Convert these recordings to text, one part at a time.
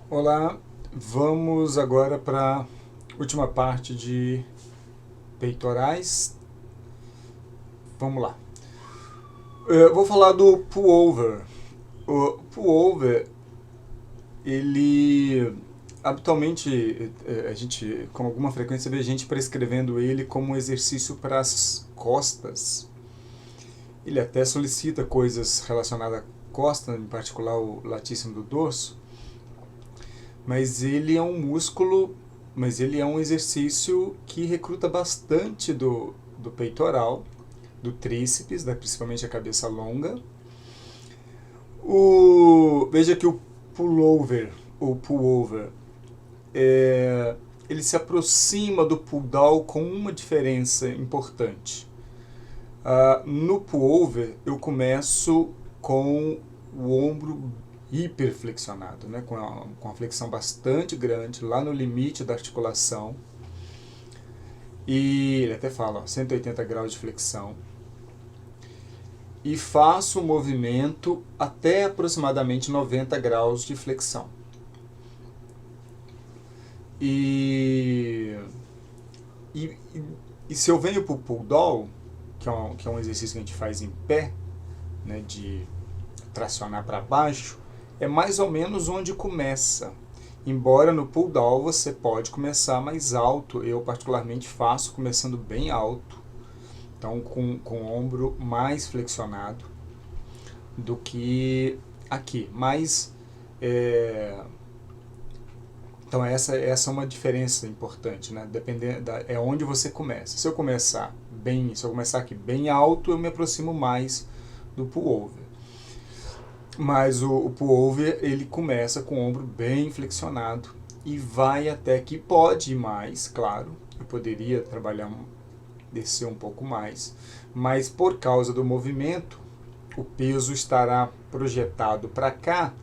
Olá, vamos agora para a última parte de peitorais. Vamos lá. Eu vou falar do pullover. O pullover, ele habitualmente a gente com alguma frequência vê gente prescrevendo ele como um exercício para as costas. Ele até solicita coisas relacionadas à costa, em particular o latíssimo do dorso, mas ele é um músculo, mas ele é um exercício que recruta bastante do peitoral, do tríceps, principalmente a cabeça longa. Veja que o pullover, ou pullover, ele se aproxima do pull down com uma diferença importante. No pullover, eu começo com o ombro hiperflexionado, né? Com a flexão bastante grande, lá no limite da articulação. E ele até fala, ó, 180 graus de flexão. E faço o movimento até aproximadamente 90 graus de flexão. E, e, e se eu venho para o pull down, que é um exercício que a gente faz em pé, né, de tracionar para baixo, é mais ou menos onde começa. Embora no pull down você pode começar mais alto, eu particularmente faço começando bem alto, então com o ombro mais flexionado do que aqui. Mas então essa é uma diferença importante, né? Dependendo é onde você começa. Se eu começar aqui bem alto, eu me aproximo mais do pullover. Mas o pullover ele começa com o ombro bem flexionado e vai até que pode ir mais, claro. Eu poderia descer um pouco mais, mas por causa do movimento, o peso estará projetado para cá,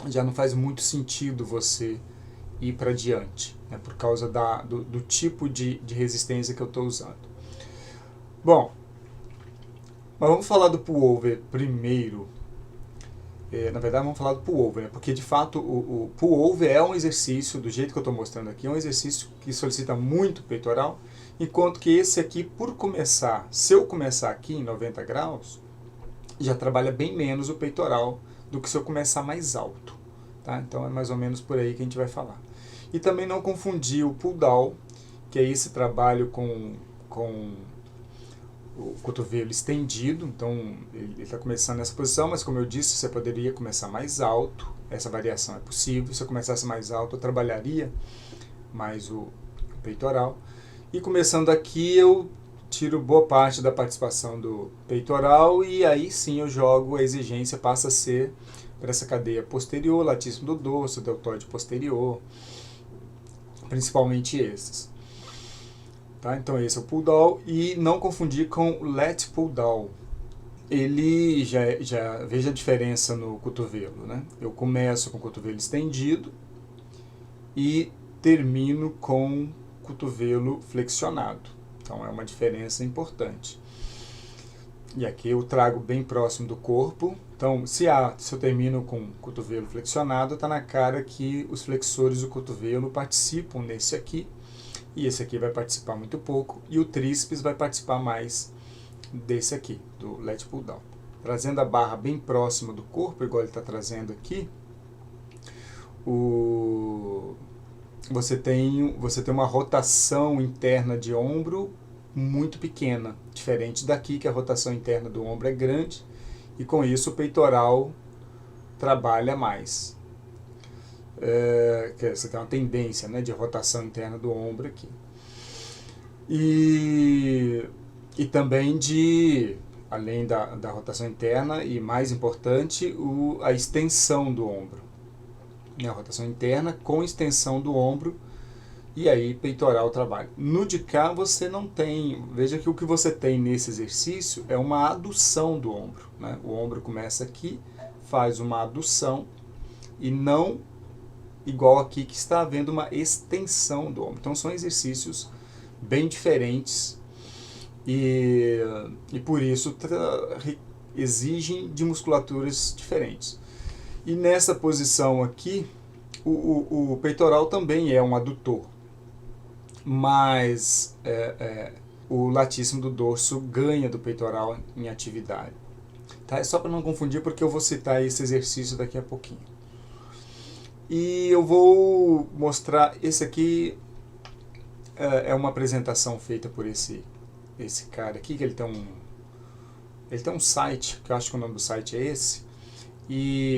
já não faz muito sentido você ir para diante, né, por causa do tipo de resistência que eu estou usando. Bom, mas vamos falar do pullover primeiro. Na verdade, vamos falar do pullover, né, porque de fato o pullover é um exercício, do jeito que eu estou mostrando aqui, é um exercício que solicita muito peitoral, enquanto que esse aqui, por começar, se eu começar aqui em 90 graus, já trabalha bem menos o peitoral do que se eu começar mais alto. Tá? Então é mais ou menos por aí que a gente vai falar. E também não confundir o pull down, que é esse trabalho com o cotovelo estendido. Então ele está começando nessa posição, mas como eu disse, você poderia começar mais alto. Essa variação é possível. Se eu começasse mais alto, eu trabalharia mais o peitoral. E começando aqui, eu tiro boa parte da participação do peitoral e aí sim eu jogo, a exigência passa a ser para essa cadeia posterior, latíssimo do dorso, deltoide posterior, principalmente esses. Tá? Então esse é o pull down e não confundir com o let pull down. Ele já veja a diferença no cotovelo, né? Eu começo com o cotovelo estendido e termino com o cotovelo flexionado. Então é uma diferença importante. E aqui eu trago bem próximo do corpo. Então, se eu termino com o cotovelo flexionado, está na cara que os flexores do cotovelo participam nesse aqui. E esse aqui vai participar muito pouco. E o tríceps vai participar mais desse aqui, do let pull down. Trazendo a barra bem próxima do corpo, igual ele está trazendo aqui, você tem uma rotação interna de ombro muito pequena, diferente daqui que a rotação interna do ombro é grande e com isso o peitoral trabalha mais. Você tem uma tendência, né, de rotação interna do ombro aqui. E também além da rotação interna e mais importante, a extensão do ombro. A rotação interna com extensão do ombro e aí peitoral trabalho. No de cá você não tem, veja que o que você tem nesse exercício é uma adução do ombro, né? O ombro começa aqui, faz uma adução e não igual aqui que está havendo uma extensão do ombro. Então são exercícios bem diferentes e por isso exigem de musculaturas diferentes. E nessa posição aqui, o peitoral também é um adutor, mas o latíssimo do dorso ganha do peitoral em atividade. Tá? É só para não confundir, porque eu vou citar esse exercício daqui a pouquinho. E eu vou mostrar, esse aqui é uma apresentação feita por esse cara aqui, que ele tem um site, que eu acho que o nome do site é esse,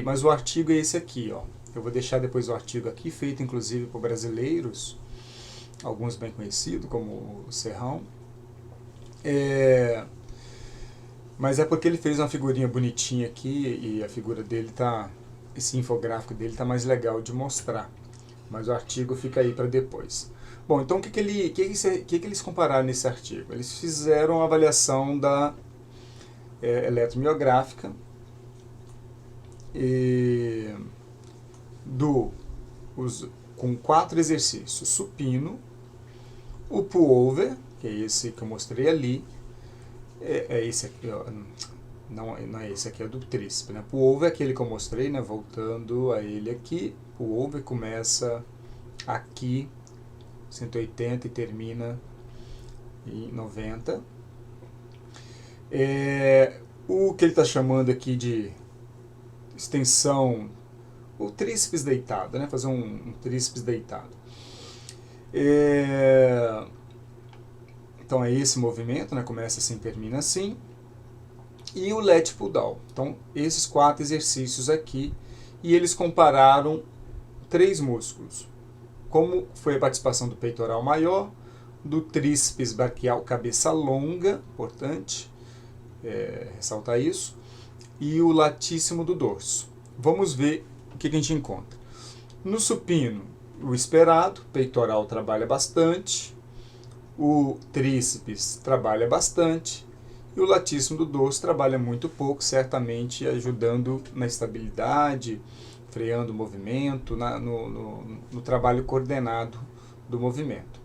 mas o artigo é esse aqui, ó. Eu vou deixar depois o artigo aqui, feito inclusive por brasileiros, alguns bem conhecidos, como o Serrão. Mas é porque ele fez uma figurinha bonitinha aqui, e a figura dele tá, esse infográfico dele tá mais legal de mostrar. Mas o artigo fica aí para depois. Bom, então o que eles compararam nesse artigo? Eles fizeram uma avaliação da eletromiográfica com 4 exercícios: supino, o pullover, que é esse que eu mostrei ali, esse aqui, ó, não é esse aqui, é do tríceps, né? Pullover é aquele que eu mostrei, né? Voltando a ele aqui, pullover começa aqui, 180, e termina em 90. O que ele está chamando aqui de extensão, o tríceps deitado, né? Fazer um tríceps deitado. Então é esse movimento, né? Começa assim, termina assim. E o lat pull down. Então esses 4 exercícios aqui, e eles compararam 3 músculos. Como foi a participação do peitoral maior, do tríceps braquial cabeça longa, importante ressaltar isso, e o latíssimo do dorso. Vamos ver o que a gente encontra. No supino, o esperado, peitoral trabalha bastante, o tríceps trabalha bastante, e o latíssimo do dorso trabalha muito pouco, certamente ajudando na estabilidade, freando o movimento, no trabalho coordenado do movimento.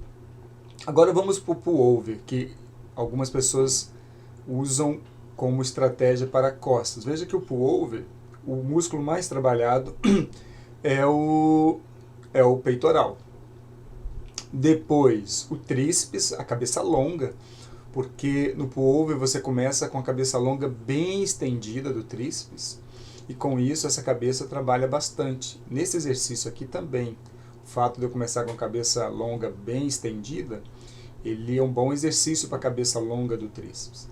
Agora vamos para o pullover, que algumas pessoas usam como estratégia para costas. Veja que o pullover, o músculo mais trabalhado é o peitoral. Depois, o tríceps, a cabeça longa, porque no pullover você começa com a cabeça longa bem estendida do tríceps, e com isso essa cabeça trabalha bastante. Nesse exercício aqui também, o fato de eu começar com a cabeça longa bem estendida, ele é um bom exercício para a cabeça longa do tríceps.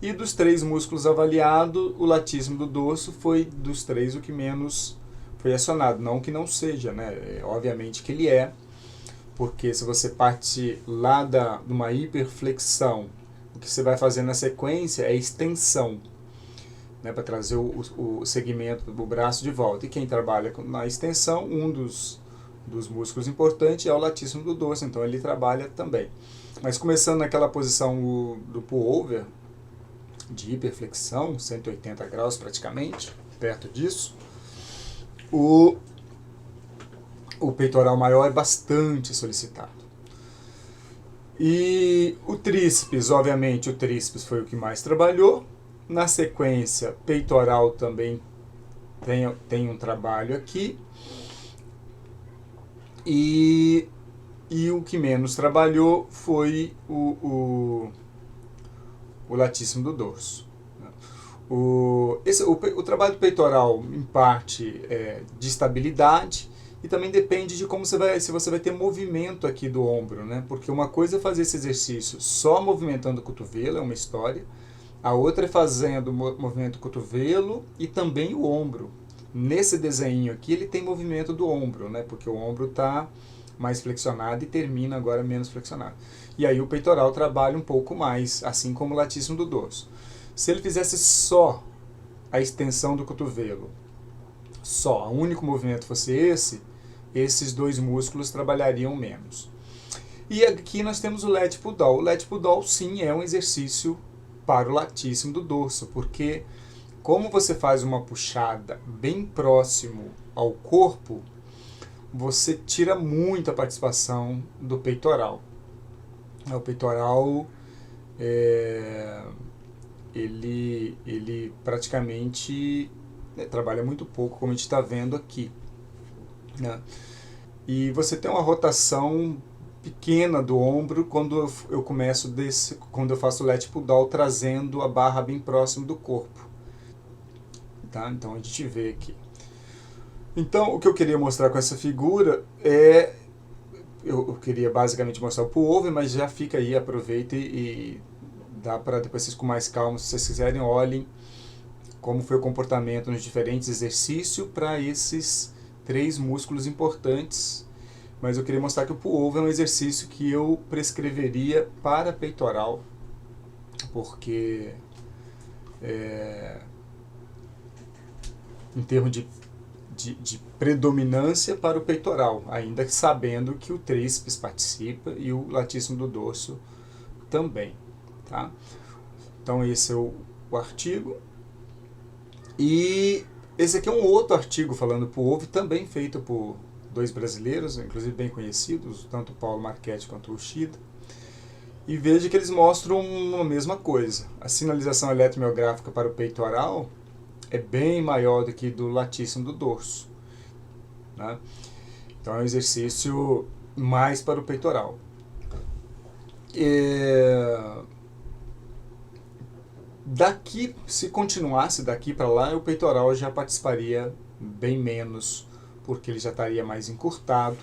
E dos 3 músculos avaliados, o latíssimo do dorso foi, dos 3, o que menos foi acionado. Não que não seja, né? Obviamente que ele porque se você parte lá de uma hiperflexão, o que você vai fazer na sequência é extensão, né? Para trazer o segmento do braço de volta. E quem trabalha na extensão, um dos músculos importantes é o latíssimo do dorso, então ele trabalha também. Mas começando naquela posição do pullover, de hiperflexão, 180 graus praticamente, perto disso, o peitoral maior é bastante solicitado. E o tríceps, obviamente, o tríceps foi o que mais trabalhou. Na sequência, peitoral também tem um trabalho aqui. E o que menos trabalhou foi o latíssimo do dorso. O trabalho do peitoral, em parte, é de estabilidade, e também depende de se você vai ter movimento aqui do ombro, né? Porque uma coisa é fazer esse exercício só movimentando o cotovelo, é uma história. A outra é fazendo o movimento do cotovelo e também o ombro. Nesse desenho aqui ele tem movimento do ombro, né? Porque o ombro está mais flexionado e termina agora menos flexionado. E aí o peitoral trabalha um pouco mais, assim como o latíssimo do dorso. Se ele fizesse só a extensão do cotovelo, só, o único movimento fosse esses 2 músculos trabalhariam menos. E aqui nós temos o lat pull down. O lat pull down, sim, é um exercício para o latíssimo do dorso, porque como você faz uma puxada bem próximo ao corpo, você tira muito a participação do peitoral. O peitoral, ele praticamente trabalha muito pouco, como a gente está vendo aqui. né? E você tem uma rotação pequena do ombro quando eu começo quando eu faço lat pull down, trazendo a barra bem próximo do corpo, tá? Então a gente vê aqui. Então o que eu queria mostrar com essa figura é, eu queria basicamente mostrar o pull over, mas já fica aí, aproveita e dá para depois vocês com mais calma, se vocês quiserem, olhem como foi o comportamento nos diferentes exercícios para esses 3 músculos importantes. Mas eu queria mostrar que o pull over é um exercício que eu prescreveria para peitoral, porque em termos de predominância para o peitoral, ainda sabendo que o tríceps participa e o latíssimo do dorso também, tá? Então esse é o artigo. E esse aqui é um outro artigo falando pull over, também feito por 2 brasileiros, inclusive bem conhecidos, tanto o Paulo Marchetti quanto o Ushida. E veja que eles mostram a mesma coisa. A sinalização eletromiográfica para o peitoral é bem maior do que do latíssimo do dorso, né? Então é um exercício mais para o peitoral. Daqui, se continuasse daqui para lá, o peitoral já participaria bem menos, porque ele já estaria mais encurtado.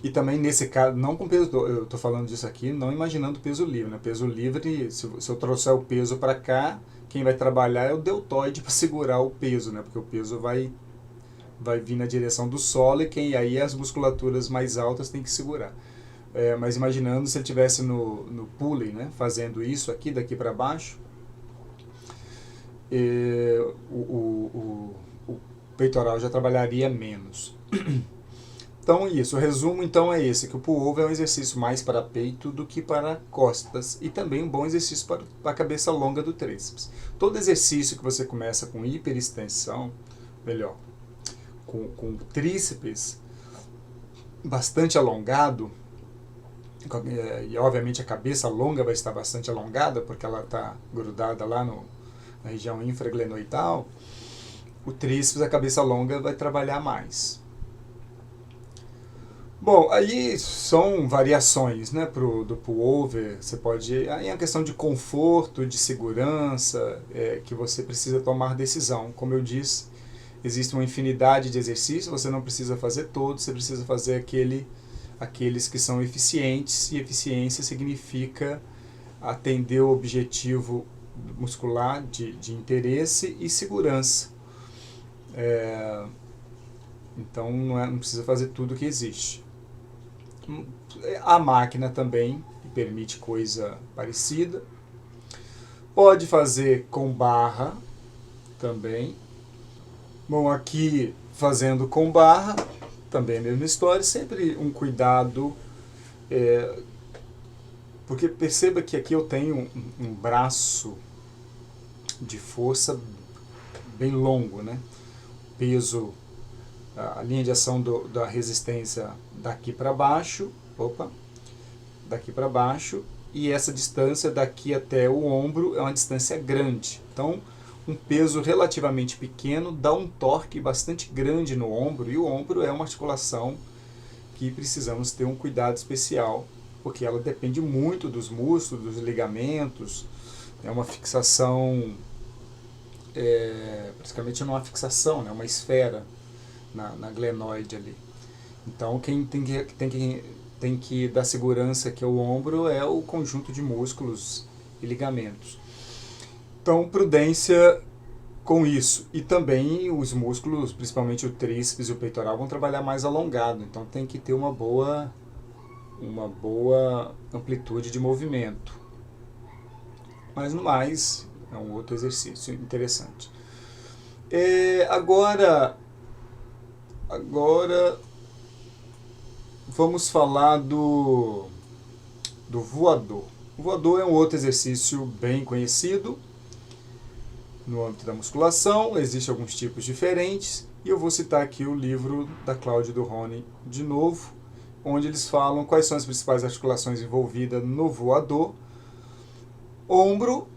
E também nesse caso, não com peso, eu estou falando disso aqui, não imaginando peso livre, né? Peso livre, se eu trouxer o peso para cá, quem vai trabalhar é o deltoide para segurar o peso, né? Porque o peso vai vir na direção do solo e aí as musculaturas mais altas têm que segurar. Mas imaginando se ele estivesse no pulley, né? Fazendo isso aqui, daqui para baixo, o peitoral já trabalharia menos. Então isso, o resumo então é esse, que o pull over é um exercício mais para peito do que para costas e também um bom exercício para a cabeça longa do tríceps. Todo exercício que você começa com hiperextensão, melhor, com o tríceps bastante alongado, e obviamente a cabeça longa vai estar bastante alongada porque ela está grudada lá na região infraglenoidal, o tríceps, a cabeça longa, vai trabalhar mais. Bom, aí são variações, né, do pullover. Você pode, aí é uma questão de conforto, de segurança, que você precisa tomar decisão. Como eu disse, existe uma infinidade de exercícios, você não precisa fazer todos, você precisa fazer aqueles que são eficientes, e eficiência significa atender o objetivo muscular de interesse e segurança. Então não precisa fazer tudo que existe. A máquina também permite coisa parecida. Pode fazer com barra também. Bom, aqui fazendo com barra, também a mesma história, sempre um cuidado, porque perceba que aqui eu tenho um braço de força bem longo, né? Peso, a linha de ação da resistência daqui para baixo, e essa distância daqui até o ombro é uma distância grande. Então, um peso relativamente pequeno dá um torque bastante grande no ombro, e o ombro é uma articulação que precisamos ter um cuidado especial, porque ela depende muito dos músculos, dos ligamentos, é uma fixação, praticamente não é uma fixação, né, uma esfera na glenoide ali. Então quem tem que dar segurança que é o ombro é o conjunto de músculos e ligamentos. Então prudência com isso. E também os músculos, principalmente o tríceps e o peitoral, vão trabalhar mais alongado. Então tem que ter uma boa amplitude de movimento. Mas no mais, é um outro exercício interessante. Agora vamos falar do voador. O voador é um outro exercício bem conhecido no âmbito da musculação. Existem alguns tipos diferentes, e eu vou citar aqui o livro da Cláudia e do Rony de novo, onde eles falam quais são as principais articulações envolvidas no voador: ombro,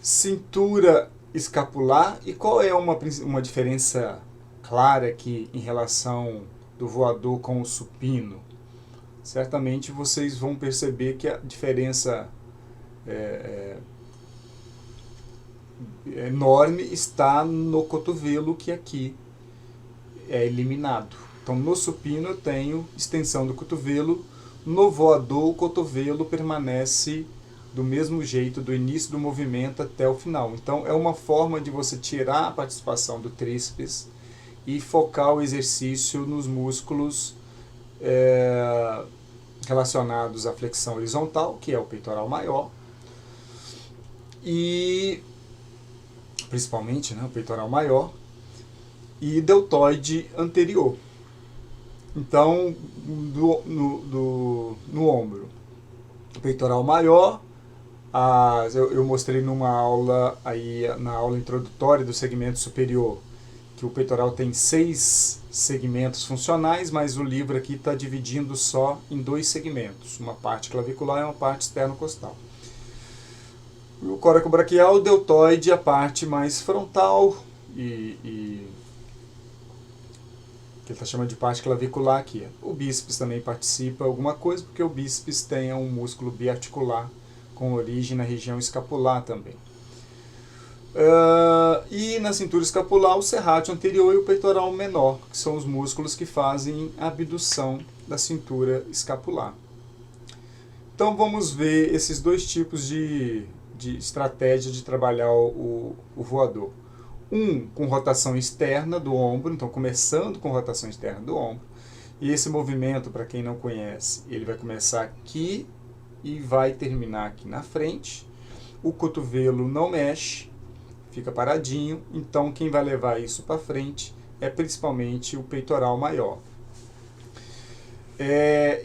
cintura escapular. E qual é uma diferença clara aqui em relação do voador com o supino? Certamente vocês vão perceber que a diferença enorme está no cotovelo, que aqui é eliminado. Então, no supino eu tenho extensão do cotovelo, no voador o cotovelo permanece do mesmo jeito, do início do movimento até o final. Então, é uma forma de você tirar a participação do tríceps e focar o exercício nos músculos relacionados à flexão horizontal, que é o peitoral maior, e principalmente, né, o peitoral maior, e deltoide anterior. Então, no ombro, peitoral maior, eu mostrei numa aula, aí, na aula introdutória do segmento superior, que o peitoral tem 6 segmentos funcionais, mas o livro aqui está dividindo só em 2 segmentos, uma parte clavicular e uma parte externo-costal. O coracobraquial, o deltoide, a parte mais frontal que ele está chamando de parte clavicular aqui. O bíceps também participa alguma coisa, porque o bíceps tem um músculo biarticular com origem na região escapular também. E na cintura escapular, o serrátil anterior e o peitoral menor, que são os músculos que fazem a abdução da cintura escapular. Então vamos ver esses 2 tipos de estratégia de trabalhar o voador. Com rotação externa do ombro, então começando com rotação externa do ombro. E esse movimento, para quem não conhece, ele vai começar aqui e vai terminar aqui na frente. O cotovelo não mexe, fica paradinho, então quem vai levar isso para frente é principalmente o peitoral maior.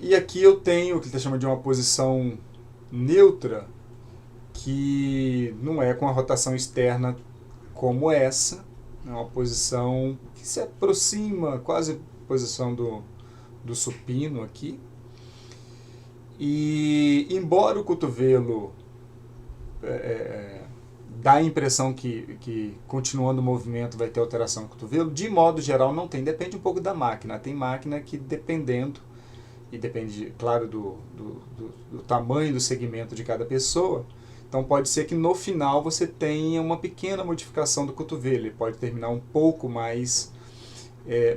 E aqui eu tenho o que ele chama de uma posição neutra, que não é com a rotação externa como essa, é uma posição que se aproxima, quase a posição do supino aqui. E embora o cotovelo dá a impressão que continuando o movimento vai ter alteração no cotovelo, de modo geral não tem, depende um pouco da máquina. Tem máquina que dependendo, e depende, claro, do tamanho do segmento de cada pessoa. Então pode ser que no final você tenha uma pequena modificação do cotovelo, ele pode terminar um pouco mais,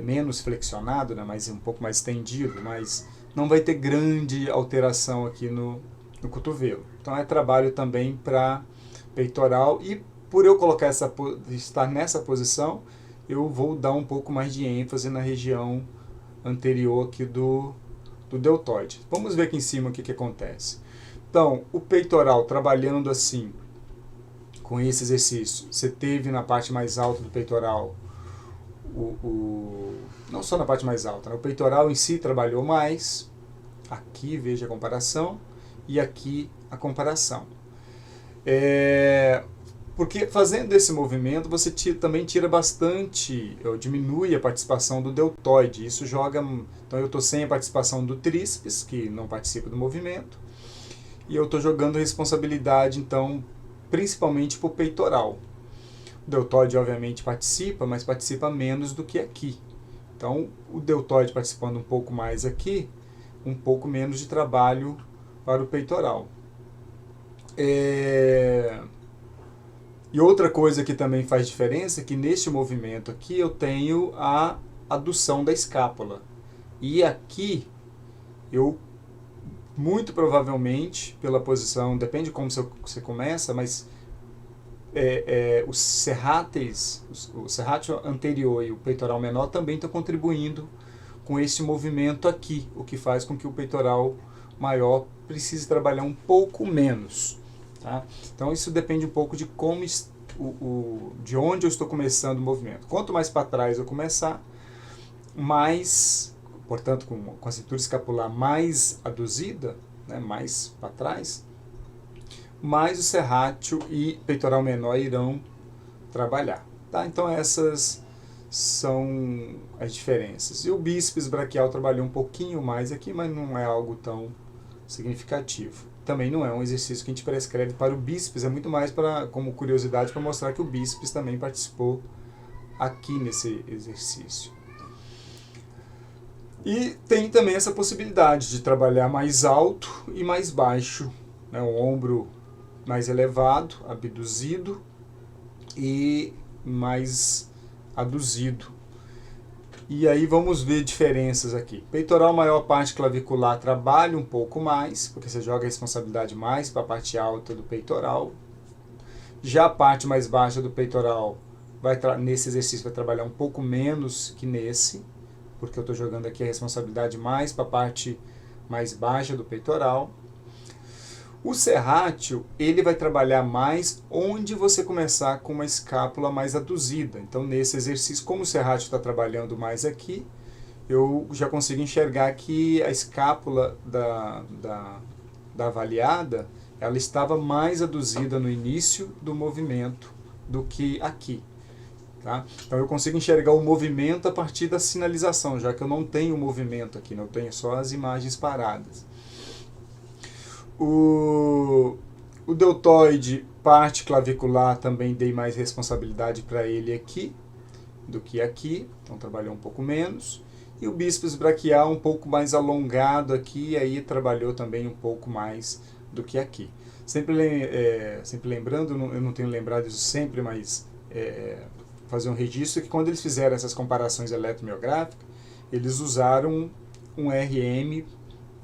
menos flexionado, né, um pouco mais estendido, mas não vai ter grande alteração aqui no cotovelo. Então é trabalho também para peitoral, e por eu estar nessa posição, eu vou dar um pouco mais de ênfase na região anterior aqui do deltoide. Vamos ver aqui em cima o que acontece. Então, o peitoral trabalhando assim, com esse exercício, você teve na parte mais alta do peitoral, não só na parte mais alta, né? O peitoral em si trabalhou mais, aqui veja a comparação, e aqui a comparação. Porque fazendo esse movimento, você também tira bastante, diminui a participação do deltoide, isso joga, então eu estou sem a participação do tríceps, que não participa do movimento, e eu estou jogando responsabilidade, então, principalmente para o peitoral. O deltoide, obviamente, participa, mas participa menos do que aqui. Então, o deltoide participando um pouco mais aqui, um pouco menos de trabalho para o peitoral. E outra coisa que também faz diferença é que neste movimento aqui eu tenho a adução da escápula. E aqui eu muito provavelmente, pela posição, depende de como você começa, mas os serráteis, o serrátil anterior e o peitoral menor também estão contribuindo com esse movimento aqui, o que faz com que o peitoral maior precise trabalhar um pouco menos. Tá? Então isso depende um pouco de como de onde eu estou começando o movimento. Quanto mais para trás eu começar, mais, portanto, com a cintura escapular mais aduzida, né, mais para trás, mais o serrátil e peitoral menor irão trabalhar. Tá? Então essas são as diferenças. E o bíceps braquial trabalhou um pouquinho mais aqui, mas não é algo tão significativo. Também não é um exercício que a gente prescreve para o bíceps, é muito mais como curiosidade para mostrar que o bíceps também participou aqui nesse exercício. E tem também essa possibilidade de trabalhar mais alto e mais baixo, né? O ombro mais elevado, abduzido, e mais aduzido. E aí vamos ver diferenças aqui. Peitoral maior, parte clavicular trabalha um pouco mais, porque você joga a responsabilidade mais para a parte alta do peitoral. Já a parte mais baixa do peitoral, nesse exercício, vai trabalhar um pouco menos que nesse, porque eu estou jogando aqui a responsabilidade mais para a parte mais baixa do peitoral. O serrátil, ele vai trabalhar mais onde você começar com uma escápula mais aduzida. Então, nesse exercício, como o serrátil está trabalhando mais aqui, eu já consigo enxergar que a escápula da avaliada, ela estava mais aduzida no início do movimento do que aqui. Tá? Então, eu consigo enxergar o movimento a partir da sinalização, já que eu não tenho movimento aqui, eu tenho só as imagens paradas. O deltoide, parte clavicular, também dei mais responsabilidade para ele aqui do que aqui, então trabalhou um pouco menos. E o bíceps braquial um pouco mais alongado aqui, aí trabalhou também um pouco mais do que aqui. Sempre lembrando, eu não tenho lembrado isso sempre, mas fazer um registro que quando eles fizeram essas comparações eletromiográficas, eles usaram um RM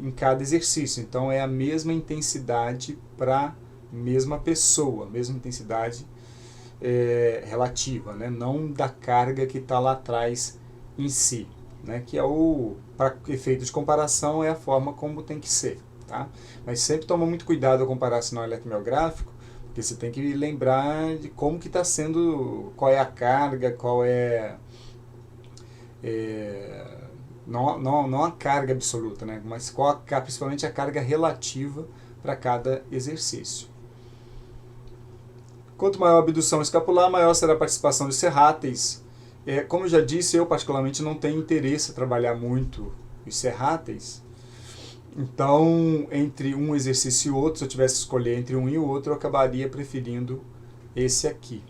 em cada exercício. Então é a mesma intensidade para a mesma pessoa, mesma intensidade relativa, né? Não da carga que está lá atrás em si, né? Que para efeito de comparação, é a forma como tem que ser. Tá? Mas sempre toma muito cuidado ao comparar sinal eletromiográfico, porque você tem que lembrar de como que está sendo, qual é a carga, qual é não a carga absoluta, né? Mas principalmente a carga relativa para cada exercício. Quanto maior a abdução escapular, maior será a participação de serráteis. Como eu já disse, eu particularmente não tenho interesse em trabalhar muito os serráteis. Então, entre um exercício e outro, se eu tivesse que escolher entre um e o outro, eu acabaria preferindo esse aqui.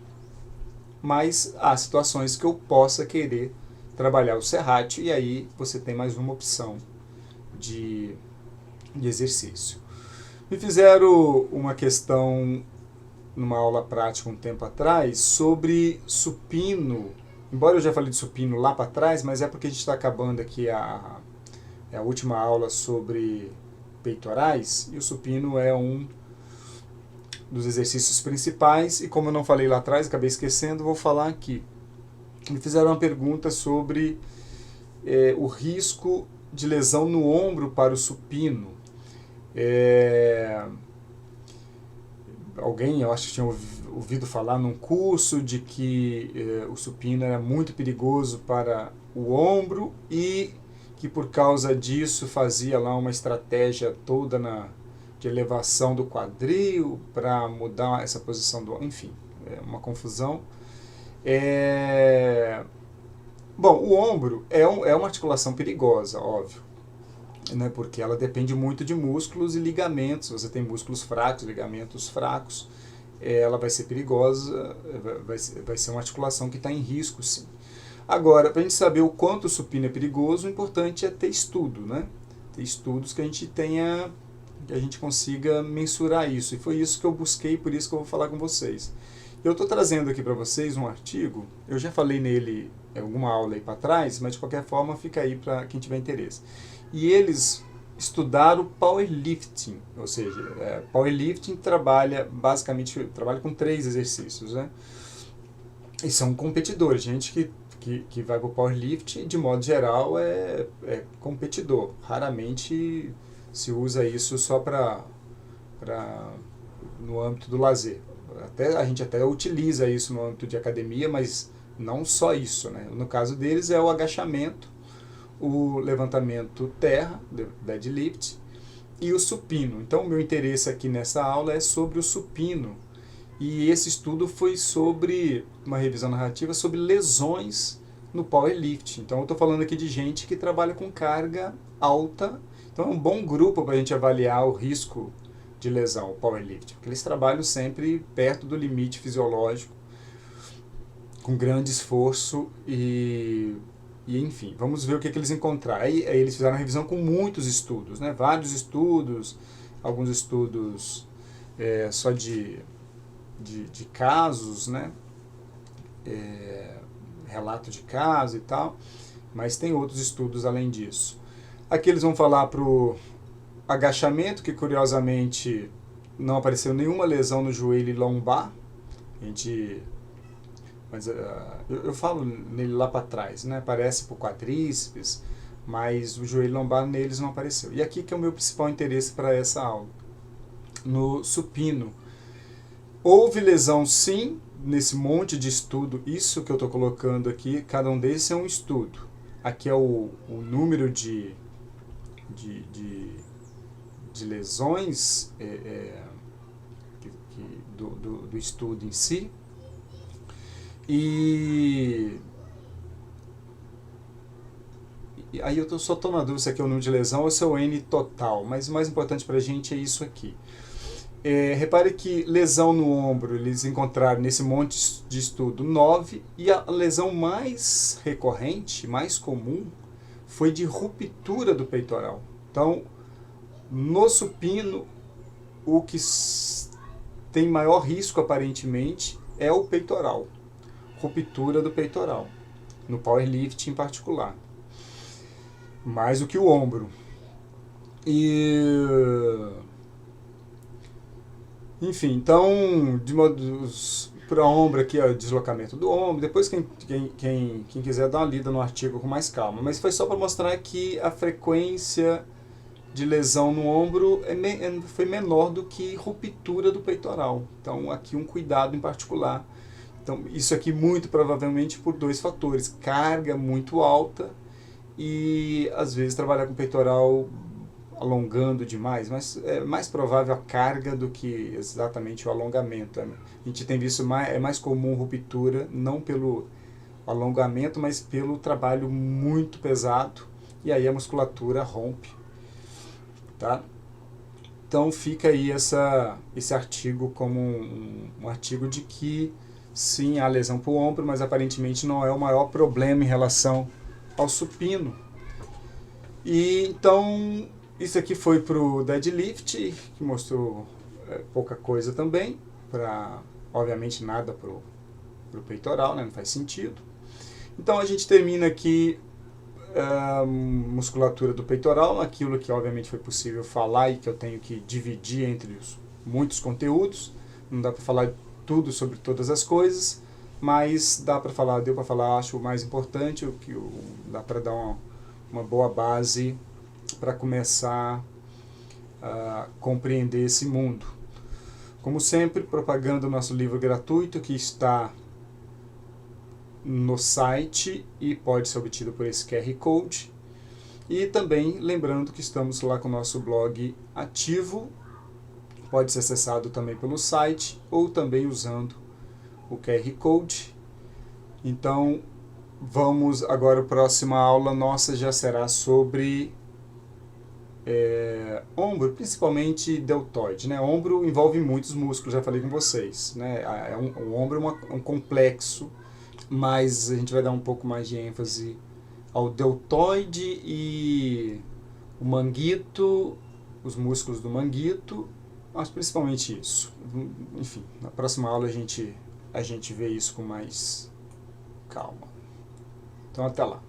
Mas há situações que eu possa querer trabalhar o serrátil, e aí você tem mais uma opção de exercício. Me fizeram uma questão numa aula prática um tempo atrás sobre supino, embora eu já falei de supino lá para trás, mas é porque a gente está acabando aqui a última aula sobre peitorais, e o supino é um dos exercícios principais, e como eu não falei lá atrás, acabei esquecendo, vou falar aqui. Me fizeram uma pergunta sobre o risco de lesão no ombro para o supino. Alguém, eu acho que tinha ouvido falar num curso de que o supino era muito perigoso para o ombro e que por causa disso fazia lá uma estratégia toda de elevação do quadril para mudar essa posição do... Enfim, é uma confusão. Bom, o ombro é uma articulação perigosa, óbvio, né, porque ela depende muito de músculos e ligamentos. Você tem músculos fracos, ligamentos fracos, ela vai ser perigosa, vai ser uma articulação que está em risco, sim. Agora, para a gente saber o quanto o supino é perigoso, o importante é ter estudo, né? Ter estudos que a gente consiga mensurar isso. E foi isso que eu busquei, por isso que eu vou falar com vocês. Eu estou trazendo aqui para vocês um artigo, eu já falei nele em alguma aula aí para trás, mas de qualquer forma fica aí para quem tiver interesse. E eles estudaram powerlifting, ou seja, powerlifting basicamente trabalha com 3 exercícios, né? E são competidores, gente que vai para o powerlifting, de modo geral, é competidor. Raramente se usa isso só no âmbito do lazer. A gente até utiliza isso no âmbito de academia, mas não só isso, né? No caso deles é o agachamento, o levantamento terra, deadlift, e o supino. Então o meu interesse aqui nessa aula é sobre o supino, e esse estudo foi sobre uma revisão narrativa sobre lesões no powerlifting. Então eu estou falando aqui de gente que trabalha com carga alta Então é um bom grupo para a gente avaliar o risco de lesão, o powerlifting, porque eles trabalham sempre perto do limite fisiológico, com grande esforço e enfim, vamos ver o que eles encontraram. Aí eles fizeram uma revisão com muitos estudos, né? Vários estudos, alguns estudos só de casos, né? Relato de caso e tal, mas tem outros estudos além disso. Aqui eles vão falar para o agachamento, que curiosamente não apareceu nenhuma lesão no joelho e lombar. Mas eu falo nele lá para trás, né? Aparece por quadríceps, mas o joelho lombar neles não apareceu. E aqui que é o meu principal interesse para essa aula. No supino, houve lesão sim, nesse monte de estudo, isso que eu estou colocando aqui, cada um desses é um estudo. Aqui é o número de lesões do estudo em si. E aí eu só estou na dúvida se aqui é o número de lesão ou se é o N total, mas o mais importante para a gente é isso aqui. Repare que lesão no ombro, eles encontraram nesse monte de estudo 9, e a lesão mais recorrente, mais comum, foi de ruptura do peitoral. Então, no supino, o que tem maior risco aparentemente é o peitoral, ruptura do peitoral, no powerlifting em particular, mais do que o ombro. Enfim, então, de modos para ombro aqui, ó, deslocamento do ombro. Depois quem quiser dar uma lida no artigo com mais calma. Mas foi só para mostrar que a frequência de lesão no ombro foi menor do que ruptura do peitoral. Então, aqui um cuidado em particular. Então, isso aqui muito provavelmente por dois fatores. Carga muito alta e, às vezes, trabalhar com peitoral alongando demais, mas é mais provável a carga do que exatamente o alongamento. A gente tem visto é mais comum ruptura, não pelo alongamento, mas pelo trabalho muito pesado, e aí a musculatura rompe. Tá? Então fica aí esse artigo como um artigo de que sim, há lesão para o ombro, mas aparentemente não é o maior problema em relação ao supino. E então isso aqui foi para o deadlift, que mostrou pouca coisa também, obviamente nada para o peitoral, né? Não faz sentido. Então a gente termina aqui a musculatura do peitoral, aquilo que obviamente foi possível falar e que eu tenho que dividir entre os muitos conteúdos. Não dá para falar tudo sobre todas as coisas, mas deu para falar, acho o mais importante, o que dá para dar uma boa base para começar a compreender esse mundo. Como sempre, propagando o nosso livro gratuito, que está no site e pode ser obtido por esse QR Code. E também lembrando que estamos lá com o nosso blog ativo, pode ser acessado também pelo site ou também usando o QR Code. Então, vamos agora, a próxima aula nossa já será sobre ombro, principalmente deltoide, né? Ombro envolve muitos músculos, já falei com vocês, né? O ombro é um complexo, mas a gente vai dar um pouco mais de ênfase ao deltoide e o manguito, os músculos do manguito, mas principalmente isso. Enfim, na próxima aula a gente vê isso com mais calma. Então até lá.